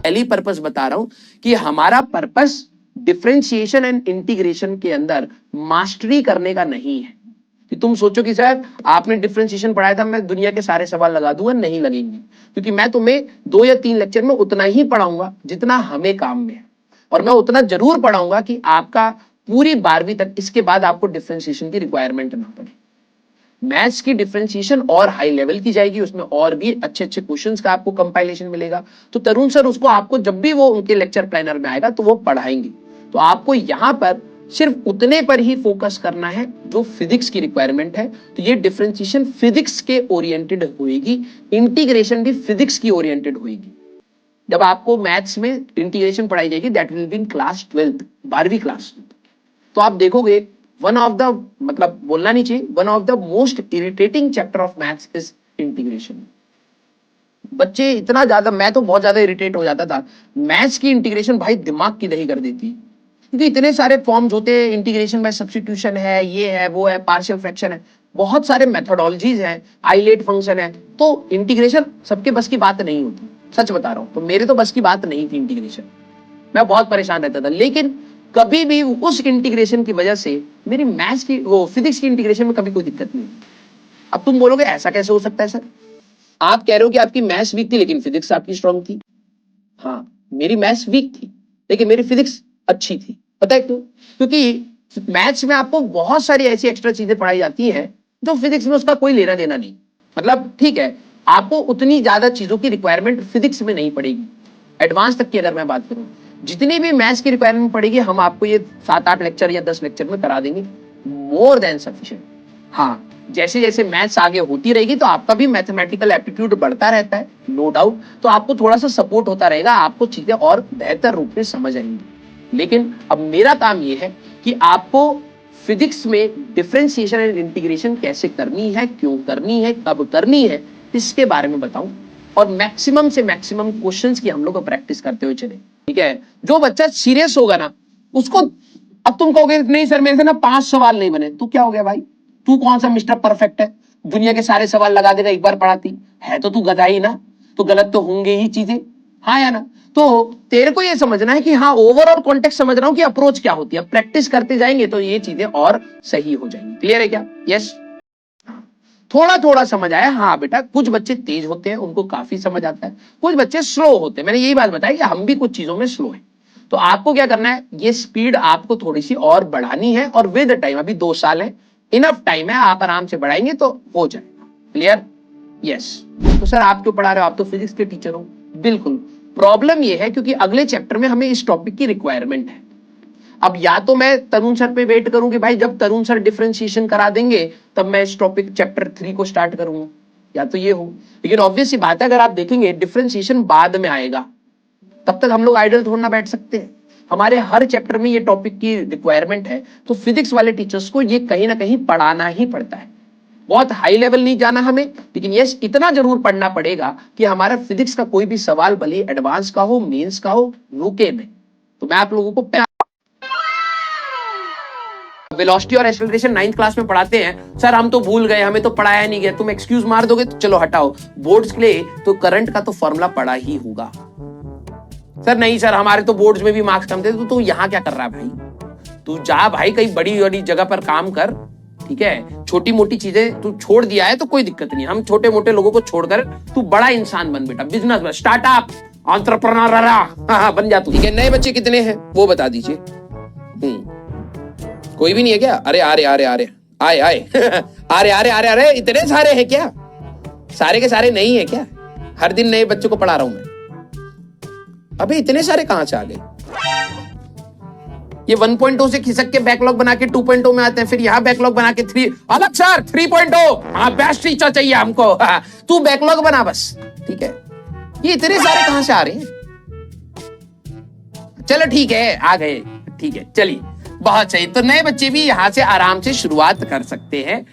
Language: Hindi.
पहली पर्पस बता रहा हूं कि हमारा पर्पस डिफरेंशिएशन एंड इंटीग्रेशन के अंदर मास्टरी करने का नहीं है कि तुम सोचो कि सर आपने डिफरेंशिएशन पढ़ाया था, मैं दुनिया के सारे सवाल लगा दूंगा। नहीं लगेंगे, क्योंकि मैं तुम्हें 2 या 3 लेक्चर में उतना ही पढ़ाऊंगा जितना हमें काम में है, और मैं उतना जरूर पढ़ाऊंगा कि आपका पूरी 12वीं तक इसके बाद आपको डिफरेंशिएशन की रिक्वायरमेंट ना पड़े। मैथ्स की डिफरेंशिएशन और हाई लेवल की जाएगी, उसमें और भी अच्छे अच्छे क्वेश्चंस का आपको कंपाइलेशन मिलेगा। तो तरुण सर उसको आपको जब भी वो उनके लेक्चर प्लानर में आएगा तो वो पढ़ाएंगे। तो आपको यहां पर सिर्फ उतने पर ही फोकस करना है जो फिजिक्स की रिक्वायरमेंट है। तो ये डिफरेंशिएशन फिजिक्स के ओरिएंटेड होएगी, इंटीग्रेशन भी फिजिक्स की ओरिएंटेड होएगी। जब आपको मैथ्स में इंटीग्रेशन पढ़ाई जाएगी that will be in class 12th, 12वीं क्लास। तो आप देखोगे वन ऑफ द, मतलब बोलना नहीं चाहिए, one of the most irritating chapter of maths is integration. बच्चे इतना ज्यादा, मैं तो बहुत ज्यादा इरिटेट हो जाता था। मैथ्स की इंटीग्रेशन भाई दिमाग की दही कर देती है, क्योंकि इतने सारे फॉर्म्स होते हैं। इंटीग्रेशन बाय सब्स्टिट्यूशन है, ये है, वो है, पार्शियल फ्रैक्शन है, बहुत सारे मेथोडोलॉजीज हैं, आइलेट फंक्शन है। तो इंटीग्रेशन सबके बस की बात नहीं होती, सच बता रहा हूं। तो मेरे तो बस की बात नहीं थी इंटीग्रेशन, मैं बहुत परेशान रहता था। लेकिन कभी भी उस इंटीग्रेशन की वजह से मेरी मैथ्स की, वो फिजिक्स की इंटीग्रेशन में कभी कोई दिक्कत नहीं। अब तुम बोलोगे ऐसा कैसे हो सकता है सर? आप कह रहे हो कि आपकी मैथ्स वीक थी लेकिन फिजिक्स आपकी स्ट्रांग थी। हाँ, मेरी मैथ्स वीक थी लेकिन मेरी फिजिक्स अच्छी थी। पता है क्यों? क्योंकि मैथ्स में आपको बहुत सारी ऐसी एक्स्ट्रा चीजें पढ़ाई जाती हैं जो फिजिक्स में उसका कोई लेना देना नहीं। मतलब ठीक है, आपको उतनी ज्यादा चीजों की रिक्वायरमेंट फिजिक्स में नहीं पड़ेगी। एडवांस तक की अगर मैं बात करूं, जितनी भी मैथ्स की रिक्वायरमेंट पड़ेगी हम आपको ये 7-8 लेक्चर या 10 लेक्चर में करा देंगे, मोर देन सफिशिएंट। हाँ, जैसे जैसे मैथ्स आगे होती रहेगी तो आपका भी मैथमेटिकल एप्टीट्यूड बढ़ता रहता है, नो डाउट। तो आपको थोड़ा सा सपोर्ट होता रहेगा, आपको चीजें और बेहतर रूप में समझ आएंगी। लेकिन अब मेरा काम यह है कि आपको फिजिक्स में डिफरेंशिएशन एंड इंटीग्रेशन कैसे करनी है, क्यों करनी है, कब करनी है, इसके बारे में बताऊं, और मैक्सिमम से मैक्सिमम क्वेश्चंस की हम लोग प्रैक्टिस करते हुए चले। ठीक है, जो बच्चा सीरियस होगा ना उसको, अब तुम कहोगे नहीं सर मेरे से ना 5 सवाल नहीं बने, तो क्या हो गया भाई? तू कौन सा मिस्टर परफेक्ट है, दुनिया के सारे सवाल लगा देगा एक बार पढ़ाती है? तो तू गधा ही ना, तो गलत तो होंगे ही चीजें, हाँ या ना? तो तेरे को ये समझना है कि हाँ, ओवरऑल कॉन्टेक्स्ट समझ रहा हूं कि अप्रोच क्या होती है। प्रैक्टिस करते जाएंगे तो ये चीजें और सही हो जाएंगी। क्लियर है क्या? यस, थोड़ा थोड़ा समझ आया? हाँ बेटा, कुछ बच्चे तेज होते हैं, उनको काफी समझ आता है, कुछ बच्चे स्लो होते हैं। मैंने यही बात बताई कि हम भी कुछ चीजों में स्लो है। तो आपको क्या करना है, ये स्पीड आपको थोड़ी सी और बढ़ानी है, और विद टाइम, अभी 2 साल है, इनफ टाइम है, आप आराम से बढ़ाएंगे तो हो जाएगा। क्लियर? यस। तो सर आप क्यों पढ़ा रहे हो, आप तो फिजिक्स के टीचर हो। बिल्कुल, प्रॉब्लम ये है क्योंकि अगले चैप्टर में हमें इस टॉपिक की रिक्वायरमेंट है। अब या तो मैं तरुण सर पे वेट करूं कि भाई जब तरुण सर डिफरेंशिएशन करा देंगे तब मैं इस टॉपिक चैप्टर 3 को स्टार्ट करूंगा, या तो ये हो। लेकिन ऑब्वियस सी बात है, अगर आप देखेंगे डिफरेंशिएशन बाद में आएगा, तब तक हम लोग आइडल थोड़ा ना बैठ सकते हैं। हमारे हर चैप्टर में ये टॉपिक की रिक्वायरमेंट है, तो फिजिक्स वाले टीचर्स को ये कहीं ना कहीं पढ़ाना ही पड़ता है। बहुत हाई लेवल नहीं जाना हमें, लेकिन यस इतना जरूर पढ़ना पड़ेगा कि हमारा फिजिक्स का कोई भी सवाल, भले एडवांस का हो, मेंस का हो, रुके नहीं। तो मैं आप लोगों को वेलोसिटी और एक्सेलरेशन 9th क्लास में पढ़ाते हैं। सर हम तो भूल गए, हमें तो पढ़ाया नहीं गया। तुम एक्सक्यूज मार दोगे तो चलो हटाओ, बोर्ड्स के लिए तो करंट का तो फॉर्मूला पढ़ा ही होगा। सर नहीं सर हमारे तो बोर्ड्स में भी मार्क्स कम थे। तो तू यहाँ क्या कर रहा है भाई? तू जा भाई कहीं बड़ी बड़ी जगह पर काम कर। ठीक है, छोटी मोटी चीजें तू छोड़ दिया है तो कोई दिक्कत नहीं, हम छोटे मोटे लोगों को छोड़कर तू बड़ा इंसान बन बेटा, बिजनेस बन, स्टार्टअप एंटरप्रेन्योर बन जा तू। ठीक है, नए बच्चे कितने हैं वो बता दीजिए। कोई भी नहीं है क्या? अरे आ रहे आ रहे आ रहे आए आए अरे अरे अरे अरे इतने सारे हैं क्या? सारे के सारे नहीं है क्या? हर दिन नए बच्चों को पढ़ा रहा हूं मैं। अबे इतने सारे कहां से आ गए? ये 1.0 से खिसक के बैकलॉग बना के 2.0 में आते हैं, फिर यहां बैकलॉग बना के 3 अलग सर 3.0। हाँ बेस्ट टीचर चाहिए हमको। तू बैकलॉग बना बस। ठीक है, ये इतने सारे कहां से आ रहे हैं? चलो ठीक है, आ गए। ठीक है, चलिए बहुत सही। तो नए बच्चे भी यहां से आराम से शुरुआत कर सकते हैं।